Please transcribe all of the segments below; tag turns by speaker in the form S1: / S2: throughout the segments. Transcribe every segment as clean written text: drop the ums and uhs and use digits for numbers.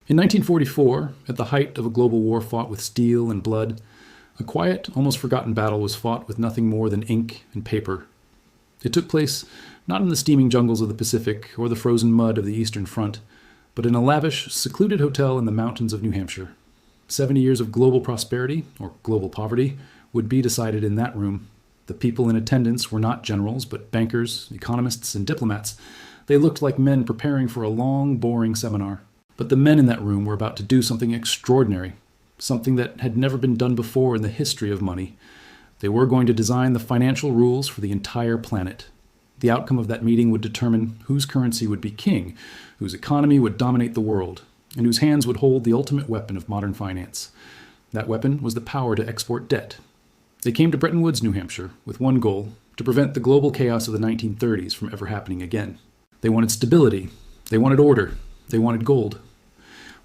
S1: In 1944, at the height of a global war fought with steel and blood, a quiet, almost forgotten battle was fought with nothing more than ink and paper. It took place not in the steaming jungles of the Pacific or the frozen mud of the Eastern Front, but in a lavish, secluded hotel in the mountains of New Hampshire. 70 years of global prosperity, or global poverty, would be decided in that room. The people in attendance were not generals, but bankers, economists, and diplomats. They looked like men preparing for a long, boring seminar. But the men in that room were about to do something extraordinary, something that had never been done before in the history of money. They were going to design the financial rules for the entire planet. The outcome of that meeting would determine whose currency would be king, whose economy would dominate the world, and whose hands would hold the ultimate weapon of modern finance. That weapon was the power to export debt. They came to Bretton Woods, New Hampshire, with one goal: to prevent the global chaos of the 1930s from ever happening again. They wanted stability. They wanted order. They wanted gold.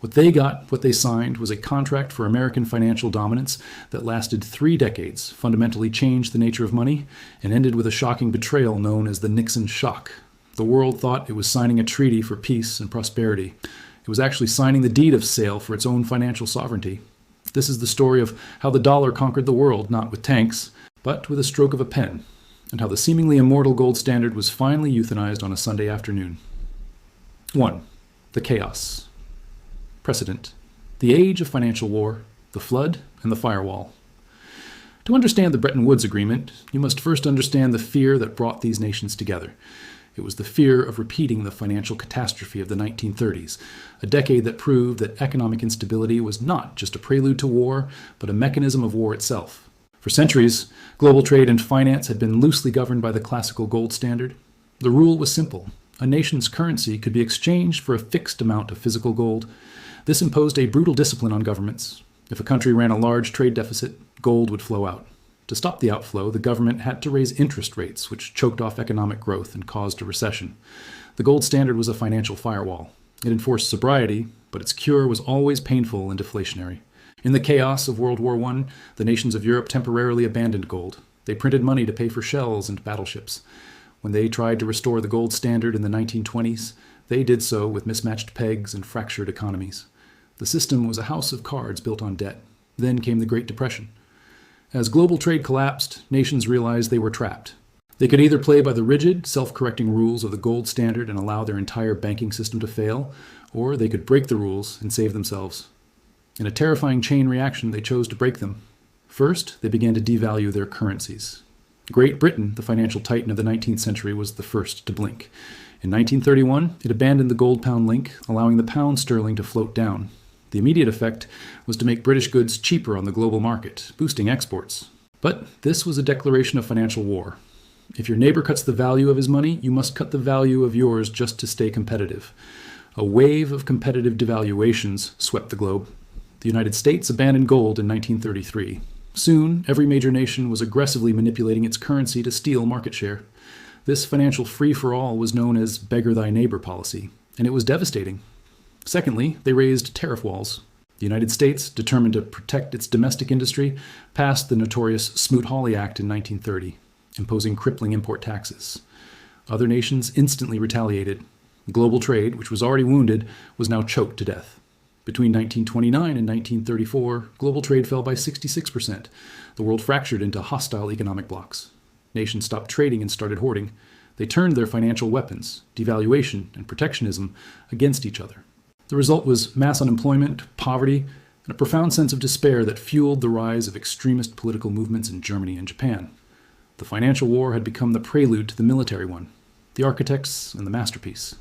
S1: What they got, what they signed, was a contract for American financial dominance that lasted 3 decades, fundamentally changed the nature of money, and ended with a shocking betrayal known as the Nixon Shock. The world thought it was signing a treaty for peace and prosperity. It was actually signing the deed of sale for its own financial sovereignty. This is the story of how the dollar conquered the world, not with tanks, but with a stroke of a pen, and how the seemingly immortal gold standard was finally euthanized on a Sunday afternoon. 1. The chaos. Precedent: the age of financial war, the flood, and the firewall. To understand the Bretton Woods Agreement, you must first understand the fear that brought these nations together. It was the fear of repeating the financial catastrophe of the 1930s, a decade that proved that economic instability was not just a prelude to war, but a mechanism of war itself. For centuries, global trade and finance had been loosely governed by the classical gold standard. The rule was simple: a nation's currency could be exchanged for a fixed amount of physical gold. This imposed a brutal discipline on governments. If a country ran a large trade deficit, gold would flow out. To stop the outflow, the government had to raise interest rates, which choked off economic growth and caused a recession. The gold standard was a financial firewall. It enforced sobriety, but its cure was always painful and deflationary. In the chaos of World War I, the nations of Europe temporarily abandoned gold. They printed money to pay for shells and battleships. When they tried to restore the gold standard in the 1920s, they did so with mismatched pegs and fractured economies. The system was a house of cards built on debt. Then came the Great Depression. As global trade collapsed, nations realized they were trapped. They could either play by the rigid, self-correcting rules of the gold standard and allow their entire banking system to fail, or they could break the rules and save themselves. In a terrifying chain reaction, they chose to break them. First, they began to devalue their currencies. Great Britain, the financial titan of the 19th century, was the first to blink. In 1931, it abandoned the gold-pound link, allowing the pound sterling to float down. The immediate effect was to make British goods cheaper on the global market, boosting exports. But this was a declaration of financial war. If your neighbor cuts the value of his money, you must cut the value of yours just to stay competitive. A wave of competitive devaluations swept the globe. The United States abandoned gold in 1933. Soon, every major nation was aggressively manipulating its currency to steal market share. This financial free-for-all was known as beggar thy neighbor policy, and it was devastating. Secondly, they raised tariff walls. The United States, determined to protect its domestic industry, passed the notorious Smoot-Hawley Act in 1930, imposing crippling import taxes. Other nations instantly retaliated. Global trade, which was already wounded, was now choked to death. Between 1929 and 1934, global trade fell by 66%. The world fractured into hostile economic blocs. Nations stopped trading and started hoarding. They turned their financial weapons, devaluation and protectionism, against each other. The result was mass unemployment, poverty, and a profound sense of despair that fueled the rise of extremist political movements in Germany and Japan. The financial war had become the prelude to the military one, the architects and the masterpiece.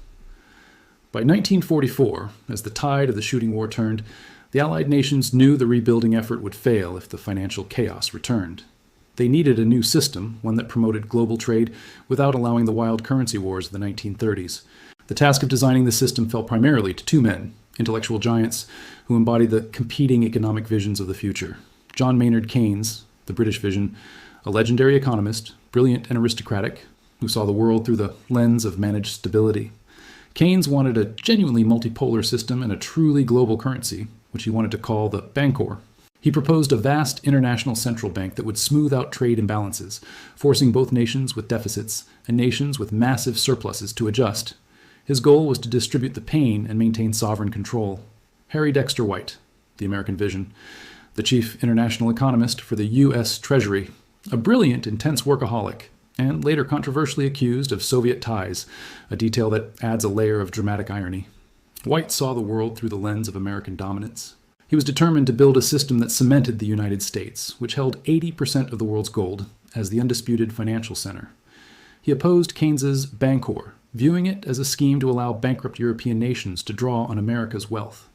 S1: By 1944, as the tide of the shooting war turned, the Allied nations knew the rebuilding effort would fail if the financial chaos returned. They needed a new system, one that promoted global trade without allowing the wild currency wars of the 1930s. The task of designing the system fell primarily to 2 men, intellectual giants, who embodied the competing economic visions of the future. John Maynard Keynes, the British vision, a legendary economist, brilliant and aristocratic, who saw the world through the lens of managed stability. Keynes wanted a genuinely multipolar system and a truly global currency, which he wanted to call the Bancor. He proposed a vast international central bank that would smooth out trade imbalances, forcing both nations with deficits and nations with massive surpluses to adjust. His goal was to distribute the pain and maintain sovereign control. Harry Dexter White, the American Vision, the chief international economist for the U.S. Treasury, a brilliant, intense workaholic, and later controversially accused of Soviet ties, a detail that adds a layer of dramatic irony. White saw the world through the lens of American dominance. He was determined to build a system that cemented the United States, which held 80% of the world's gold, as the undisputed financial center. He opposed Keynes's Bancor, viewing it as a scheme to allow bankrupt European nations to draw on America's wealth.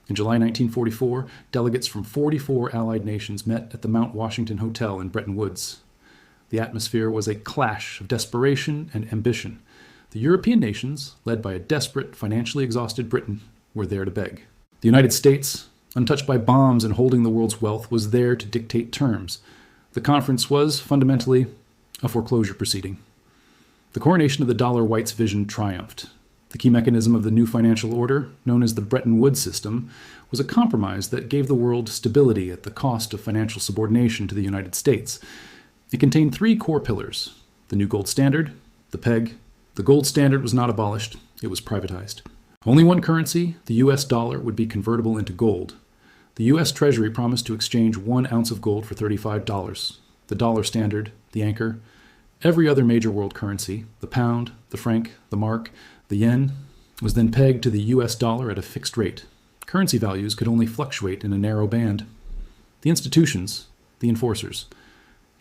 S1: In July 1944, delegates from 44 Allied nations met at the Mount Washington Hotel in Bretton Woods. The atmosphere was a clash of desperation and ambition. The European nations, led by a desperate, financially exhausted Britain, were there to beg. The United States, untouched by bombs and holding the world's wealth, was there to dictate terms. The conference was, fundamentally, a foreclosure proceeding. The coronation of the dollar White's vision triumphed. The key mechanism of the new financial order, known as the Bretton Woods system, was a compromise that gave the world stability at the cost of financial subordination to the United States. It contained three core pillars: the new gold standard, the peg. The gold standard was not abolished, it was privatized. Only one currency, the U.S. dollar, would be convertible into gold. The U.S. Treasury promised to exchange 1 ounce of gold for $35. The dollar standard, the anchor. Every other major world currency, the pound, the franc, the mark, the yen, was then pegged to the U.S. dollar at a fixed rate. Currency values could only fluctuate in a narrow band. The institutions, the enforcers.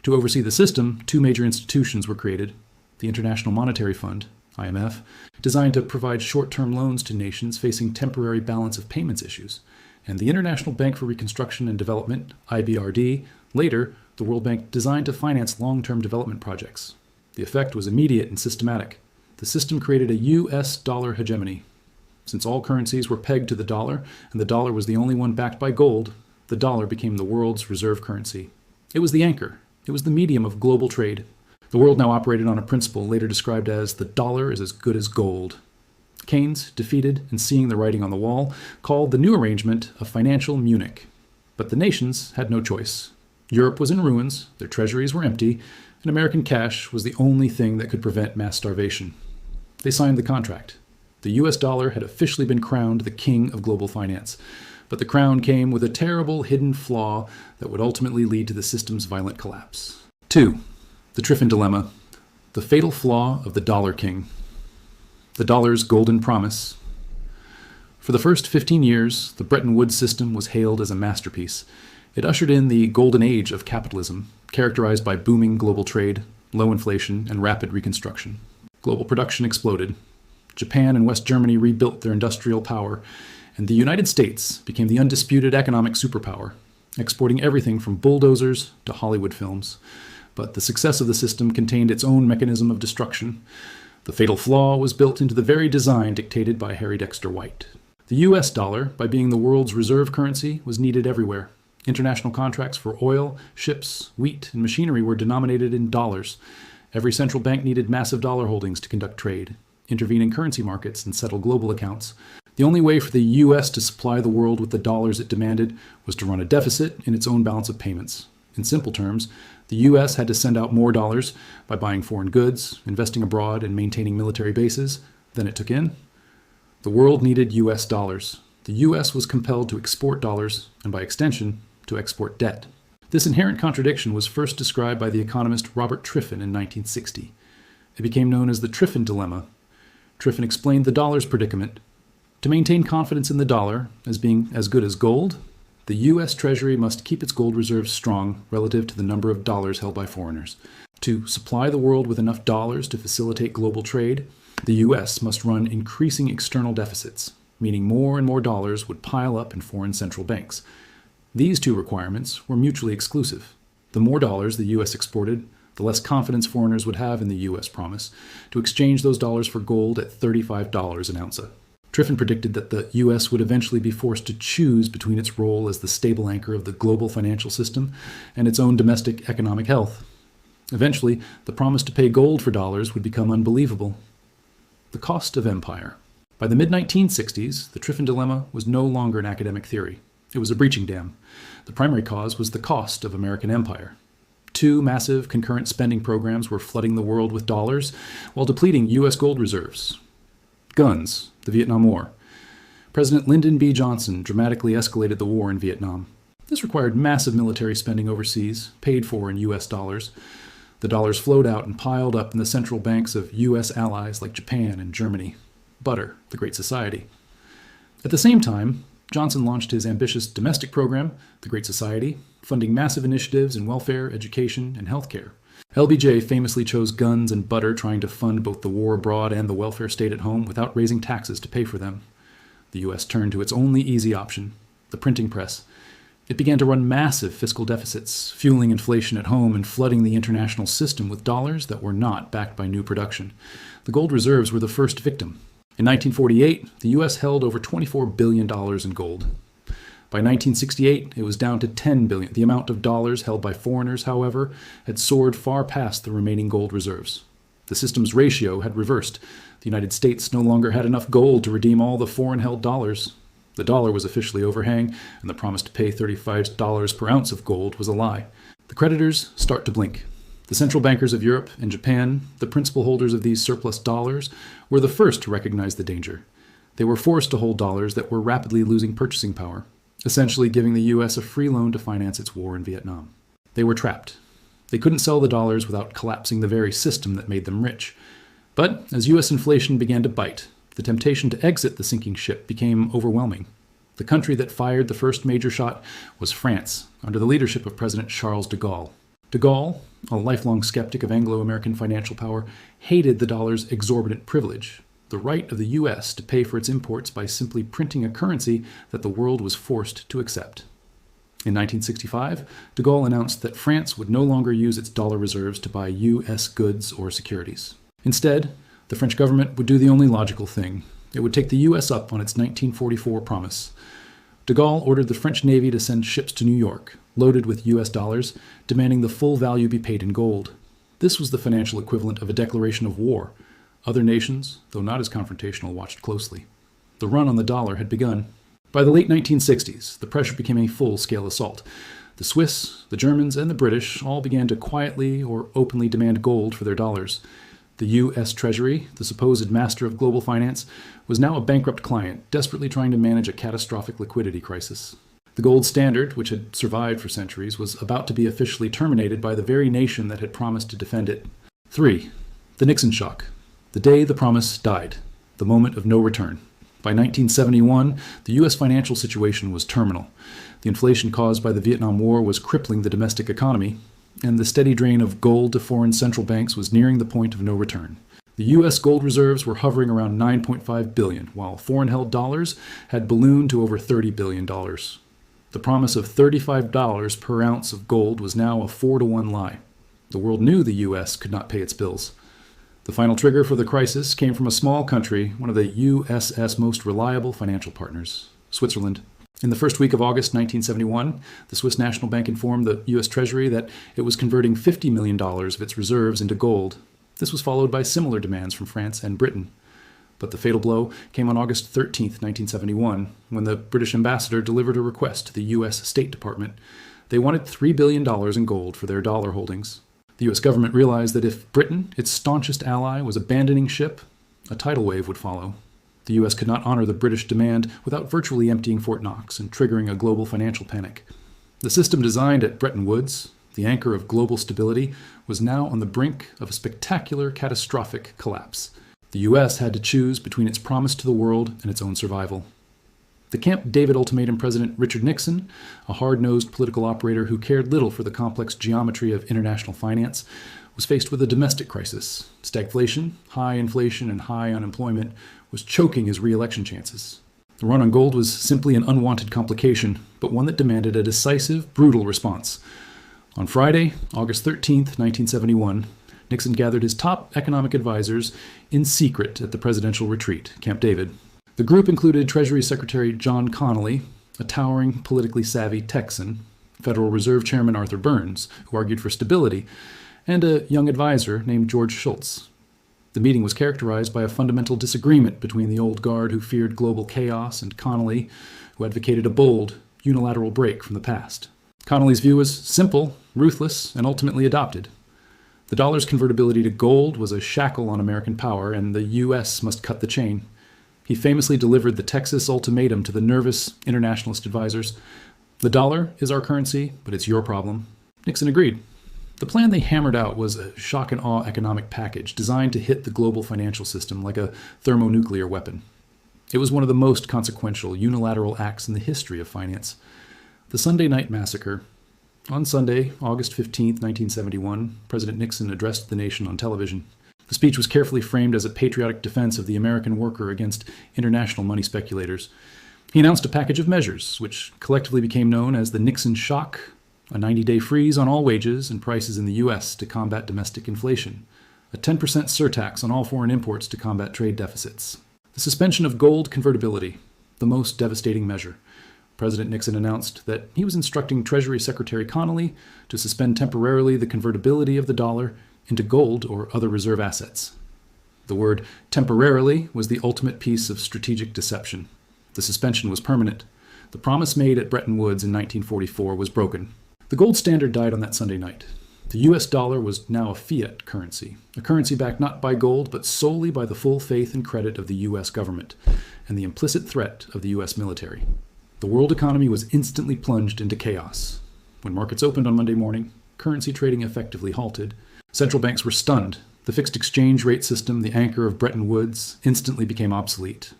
S1: To oversee the system, two major institutions were created: the International Monetary Fund, IMF, designed to provide short-term loans to nations facing temporary balance of payments issues, and the International Bank for Reconstruction and Development, IBRD, later the World Bank, designed to finance long-term development projects. The effect was immediate and systematic. The system created a U.S. dollar hegemony. Since all currencies were pegged to the dollar, and the dollar was the only one backed by gold, the dollar became the world's reserve currency. It was the anchor. It was the medium of global trade. The world now operated on a principle later described as the dollar is as good as gold. Keynes, defeated and seeing the writing on the wall, called the new arrangement a financial Munich. But the nations had no choice. Europe was in ruins, their treasuries were empty, and American cash was the only thing that could prevent mass starvation. They signed the contract. The U.S. dollar had officially been crowned the king of global finance, but the crown came with a terrible hidden flaw that would ultimately lead to the system's violent collapse. 2. The Triffin Dilemma, the fatal flaw of the dollar king. The dollar's golden promise. For the first 15 years, the Bretton Woods system was hailed as a masterpiece. It ushered in the golden age of capitalism, characterized by booming global trade, low inflation, and rapid reconstruction. Global production exploded. Japan and West Germany rebuilt their industrial power, and the United States became the undisputed economic superpower, exporting everything from bulldozers to Hollywood films. But the success of the system contained its own mechanism of destruction. The fatal flaw was built into the very design dictated by Harry Dexter White. The U.S. dollar, by being the world's reserve currency, was needed everywhere. International contracts for oil, ships, wheat, and machinery were denominated in dollars. Every central bank needed massive dollar holdings to conduct trade, intervene in currency markets, and settle global accounts. The only way for the U.S. to supply the world with the dollars it demanded was to run a deficit in its own balance of payments. In simple terms, the U.S. had to send out more dollars by buying foreign goods, investing abroad, and maintaining military bases than it took in. The world needed U.S. dollars. The U.S. was compelled to export dollars, and by extension, to export debt. This inherent contradiction was first described by the economist Robert Triffin in 1960. It became known as the Triffin Dilemma. Triffin explained the dollar's predicament. To maintain confidence in the dollar as being as good as gold, the U.S. Treasury must keep its gold reserves strong relative to the number of dollars held by foreigners. To supply the world with enough dollars to facilitate global trade, the U.S. must run increasing external deficits, meaning more and more dollars would pile up in foreign central banks. These two requirements were mutually exclusive. The more dollars the U.S. exported, the less confidence foreigners would have in the U.S. promise to exchange those dollars for gold at $35 an ounce. Triffin predicted that the U.S. would eventually be forced to choose between its role as the stable anchor of the global financial system and its own domestic economic health. Eventually, the promise to pay gold for dollars would become unbelievable. The cost of empire. By the mid-1960s, the Triffin Dilemma was no longer an academic theory. It was a breaching dam. The primary cause was the cost of American empire. Two massive concurrent spending programs were flooding the world with dollars while depleting U.S. gold reserves. Guns, the Vietnam War. President Lyndon B. Johnson dramatically escalated the war in Vietnam. This required massive military spending overseas, paid for in U.S. dollars. The dollars flowed out and piled up in the central banks of U.S. allies like Japan and Germany. Butter the Great Society. At the same time, Johnson launched his ambitious domestic program, the Great Society, funding massive initiatives in welfare, education, and healthcare. LBJ famously chose guns and butter, trying to fund both the war abroad and the welfare state at home without raising taxes to pay for them. The U.S. turned to its only easy option, the printing press. It began to run massive fiscal deficits, fueling inflation at home and flooding the international system with dollars that were not backed by new production. The gold reserves were the first victim. In 1948, the U.S. held over $24 billion in gold. By 1968, it was down to $10 billion. The amount of dollars held by foreigners, however, had soared far past the remaining gold reserves. The system's ratio had reversed. The United States no longer had enough gold to redeem all the foreign-held dollars. The dollar was officially overhang, and the promise to pay $35 per ounce of gold was a lie. The creditors start to blink. The central bankers of Europe and Japan, the principal holders of these surplus dollars, were the first to recognize the danger. They were forced to hold dollars that were rapidly losing purchasing power, essentially giving the U.S. a free loan to finance its war in Vietnam. They were trapped. They couldn't sell the dollars without collapsing the very system that made them rich. But as U.S. inflation began to bite, the temptation to exit the sinking ship became overwhelming. The country that fired the first major shot was France, under the leadership of President Charles de Gaulle. De Gaulle, a lifelong skeptic of Anglo-American financial power, hated the dollar's exorbitant privilege, the right of the U.S. to pay for its imports by simply printing a currency that the world was forced to accept. In 1965, de Gaulle announced that France would no longer use its dollar reserves to buy U.S. goods or securities. Instead, the French government would do the only logical thing. It would take the U.S. up on its 1944 promise. De Gaulle ordered the French Navy to send ships to New York, loaded with U.S. dollars, demanding the full value be paid in gold. This was the financial equivalent of a declaration of war. Other nations, though not as confrontational, watched closely. The run on the dollar had begun. By the late 1960s, the pressure became a full-scale assault. The Swiss, the Germans, and the British all began to quietly or openly demand gold for their dollars. The U.S. Treasury, the supposed master of global finance, was now a bankrupt client, desperately trying to manage a catastrophic liquidity crisis. The gold standard, which had survived for centuries, was about to be officially terminated by the very nation that had promised to defend it. 3. The Nixon Shock. The day the promise died. The moment of no return. By 1971, the U.S. financial situation was terminal. The inflation caused by the Vietnam War was crippling the domestic economy, and the steady drain of gold to foreign central banks was nearing the point of no return. The U.S. gold reserves were hovering around $9.5 billion, while foreign-held dollars had ballooned to over $30 billion. The promise of $35 per ounce of gold was now a 4-to-1 lie. The world knew the U.S. could not pay its bills. The final trigger for the crisis came from a small country, one of the US's most reliable financial partners, Switzerland. In the first week of August 1971, the Swiss National Bank informed the U.S. Treasury that it was converting $50 million of its reserves into gold. This was followed by similar demands from France and Britain. But the fatal blow came on August 13, 1971, when the British ambassador delivered a request to the U.S. State Department. They wanted $3 billion in gold for their dollar holdings. The U.S. government realized that if Britain, its staunchest ally, was abandoning ship, a tidal wave would follow. The U.S. could not honor the British demand without virtually emptying Fort Knox and triggering a global financial panic. The system designed at Bretton Woods, the anchor of global stability, was now on the brink of a spectacular, catastrophic collapse. The U.S. had to choose between its promise to the world and its own survival. The Camp David ultimatum President Richard Nixon, a hard-nosed political operator who cared little for the complex geometry of international finance, was faced with a domestic crisis. Stagflation, high inflation, and high unemployment was choking his re-election chances. The run on gold was simply an unwanted complication, but one that demanded a decisive, brutal response. On Friday, August 13, 1971, Nixon gathered his top economic advisors in secret at the presidential retreat, Camp David. The group included Treasury Secretary John Connally, a towering, politically savvy Texan, Federal Reserve Chairman Arthur Burns, who argued for stability, and a young advisor named George Shultz. The meeting was characterized by a fundamental disagreement between the old guard who feared global chaos and Connally, who advocated a bold, unilateral break from the past. Connally's view was simple, ruthless, and ultimately adopted. The dollar's convertibility to gold was a shackle on American power, and the U.S. must cut the chain. He famously delivered the Texas ultimatum to the nervous internationalist advisors. The dollar is our currency, but it's your problem. Nixon agreed. The plan they hammered out was a shock and awe economic package designed to hit the global financial system like a thermonuclear weapon. It was one of the most consequential unilateral acts in the history of finance. The Sunday Night Massacre. On Sunday, August 15, 1971, President Nixon addressed the nation on television. The speech was carefully framed as a patriotic defense of the American worker against international money speculators. He announced a package of measures, which collectively became known as the Nixon Shock, a 90-day freeze on all wages and prices in the U.S. to combat domestic inflation, a 10% surtax on all foreign imports to combat trade deficits, the suspension of gold convertibility, the most devastating measure. President Nixon announced that he was instructing Treasury Secretary Connally to suspend temporarily the convertibility of the dollar into gold or other reserve assets. The word temporarily was the ultimate piece of strategic deception. The suspension was permanent. The promise made at Bretton Woods in 1944 was broken. The gold standard died on that Sunday night. The U.S. dollar was now a fiat currency, a currency backed not by gold, but solely by the full faith and credit of the U.S. government and the implicit threat of the U.S. military. The world economy was instantly plunged into chaos. When markets opened on Monday morning, currency trading effectively halted. Central banks were stunned. The fixed exchange rate system, the anchor of Bretton Woods, instantly became obsolete.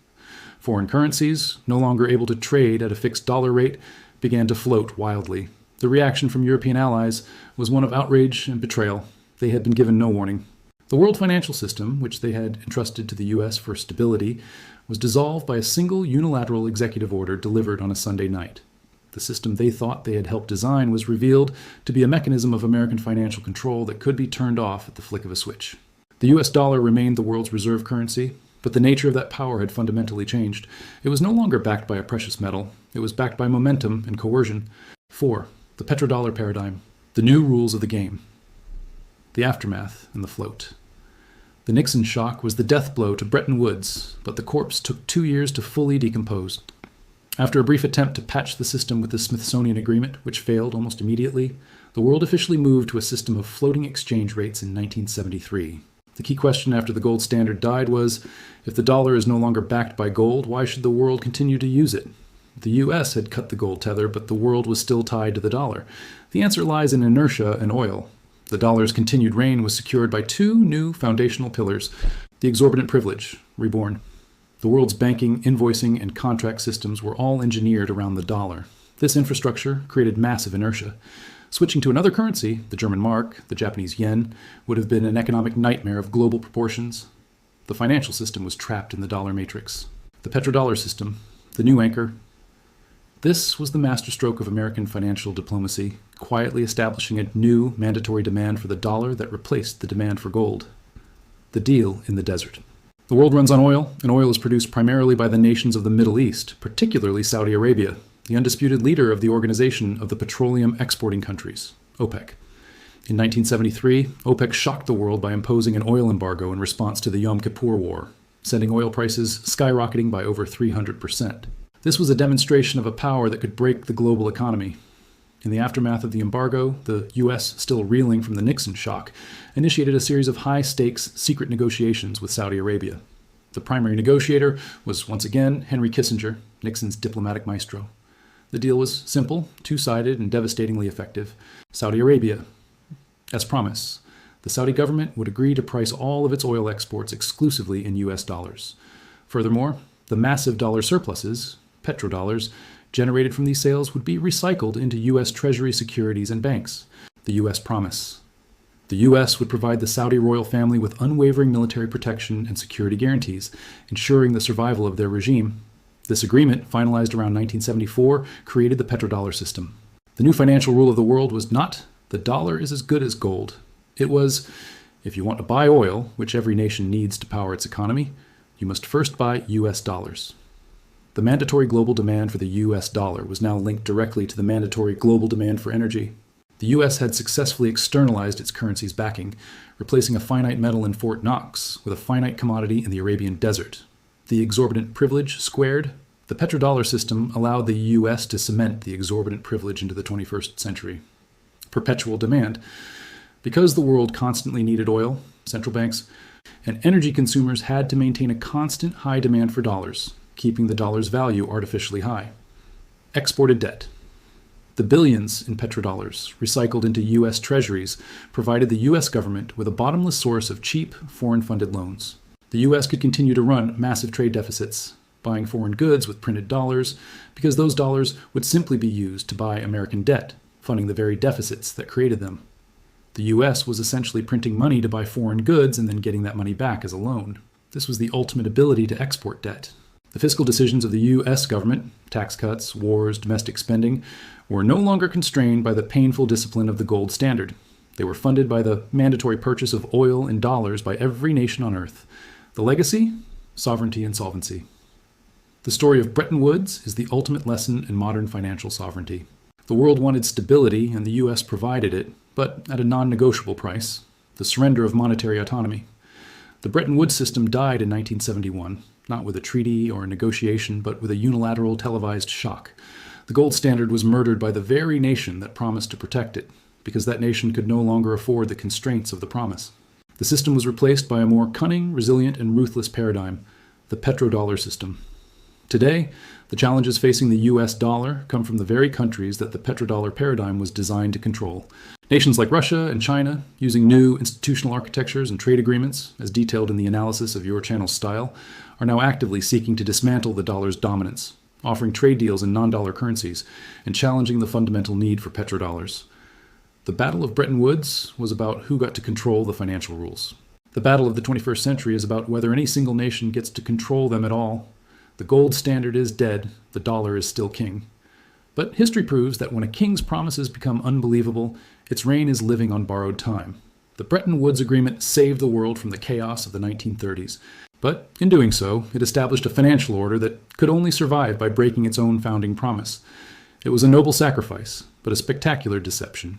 S1: Foreign currencies, no longer able to trade at a fixed dollar rate, began to float wildly. The reaction from European allies was one of outrage and betrayal. They had been given no warning. The world financial system, which they had entrusted to the U.S. for stability, was dissolved by a single unilateral executive order delivered on a Sunday night. The system they thought they had helped design was revealed to be a mechanism of American financial control that could be turned off at the flick of a switch. The U.S. dollar remained the world's reserve currency, but the nature of that power had fundamentally changed. It was no longer backed by a precious metal. It was backed by momentum and coercion. 4. The petrodollar paradigm. The new rules of the game. The aftermath and the float. The Nixon shock was the death blow to Bretton Woods, but the corpse took 2 years to fully decompose. After a brief attempt to patch the system with the Smithsonian Agreement, which failed almost immediately, the world officially moved to a system of floating exchange rates in 1973. The key question after the gold standard died was, if the dollar is no longer backed by gold, why should the world continue to use it? The U.S. had cut the gold tether, but the world was still tied to the dollar. The answer lies in inertia and oil. The dollar's continued reign was secured by 2 new foundational pillars: the exorbitant privilege, reborn. The world's banking, invoicing, and contract systems were all engineered around the dollar. This infrastructure created massive inertia. Switching to another currency, the German mark, the Japanese yen, would have been an economic nightmare of global proportions. The financial system was trapped in the dollar matrix. The petrodollar system, the new anchor. This was the masterstroke of American financial diplomacy, quietly establishing a new mandatory demand for the dollar that replaced the demand for gold. The deal in the desert. The world runs on oil, and oil is produced primarily by the nations of the Middle East, particularly Saudi Arabia, the undisputed leader of the Organization of the Petroleum Exporting Countries, OPEC. In 1973, OPEC shocked the world by imposing an oil embargo in response to the Yom Kippur War, sending oil prices skyrocketing by over 300%. This was a demonstration of a power that could break the global economy. In the aftermath of the embargo, the U.S., still reeling from the Nixon shock, initiated a series of high-stakes secret negotiations with Saudi Arabia. The primary negotiator was, once again, Henry Kissinger, Nixon's diplomatic maestro. The deal was simple, two-sided, and devastatingly effective. Saudi Arabia. As promised, the Saudi government would agree to price all of its oil exports exclusively in U.S. dollars. Furthermore, the massive dollar surpluses, petrodollars, generated from these sales would be recycled into U.S. Treasury securities and banks. The U.S. promise. The U.S. would provide the Saudi royal family with unwavering military protection and security guarantees, ensuring the survival of their regime. This agreement, finalized around 1974, created the petrodollar system. The new financial rule of the world was not, the dollar is as good as gold. It was, if you want to buy oil, which every nation needs to power its economy, you must first buy U.S. dollars. The mandatory global demand for the U.S. dollar was now linked directly to the mandatory global demand for energy. The U.S. had successfully externalized its currency's backing, replacing a finite metal in Fort Knox with a finite commodity in the Arabian desert. The exorbitant privilege squared. The petrodollar system allowed the U.S. to cement the exorbitant privilege into the 21st century. Perpetual demand. Because the world constantly needed oil, central banks And energy consumers had to maintain a constant high demand for dollars, keeping the dollar's value artificially high. Exported debt. The billions in petrodollars recycled into U.S. treasuries provided the U.S. government with a bottomless source of cheap, foreign-funded loans. The U.S. could continue to run massive trade deficits, buying foreign goods with printed dollars, because those dollars would simply be used to buy American debt, funding the very deficits that created them. The U.S. was essentially printing money to buy foreign goods and then getting that money back as a loan. This was the ultimate ability to export debt. The fiscal decisions of the U.S. government, tax cuts, wars, domestic spending, were no longer constrained by the painful discipline of the gold standard. They were funded by the mandatory purchase of oil in dollars by every nation on earth. The legacy? Sovereignty and solvency. The story of Bretton Woods is the ultimate lesson in modern financial sovereignty. The world wanted stability, and the U.S. provided it, but at a non-negotiable price: the surrender of monetary autonomy. The Bretton Woods system died in 1971, not with a treaty or a negotiation, but with a unilateral televised shock. The gold standard was murdered by the very nation that promised to protect it, because that nation could no longer afford the constraints of the promise. The system was replaced by a more cunning, resilient, and ruthless paradigm: the petrodollar system. Today, the challenges facing the U.S. dollar come from the very countries that the petrodollar paradigm was designed to control. Nations like Russia and China, using new institutional architectures and trade agreements, as detailed in the analysis of your channel's style, are now actively seeking to dismantle the dollar's dominance, offering trade deals in non-dollar currencies, and challenging the fundamental need for petrodollars. The Battle of Bretton Woods was about who got to control the financial rules. The battle of the 21st century is about whether any single nation gets to control them at all. The gold standard is dead, the dollar is still king. But history proves that when a king's promises become unbelievable, its reign is living on borrowed time. The Bretton Woods Agreement saved the world from the chaos of the 1930s. But in doing so, it established a financial order that could only survive by breaking its own founding promise. It was a noble sacrifice, but a spectacular deception.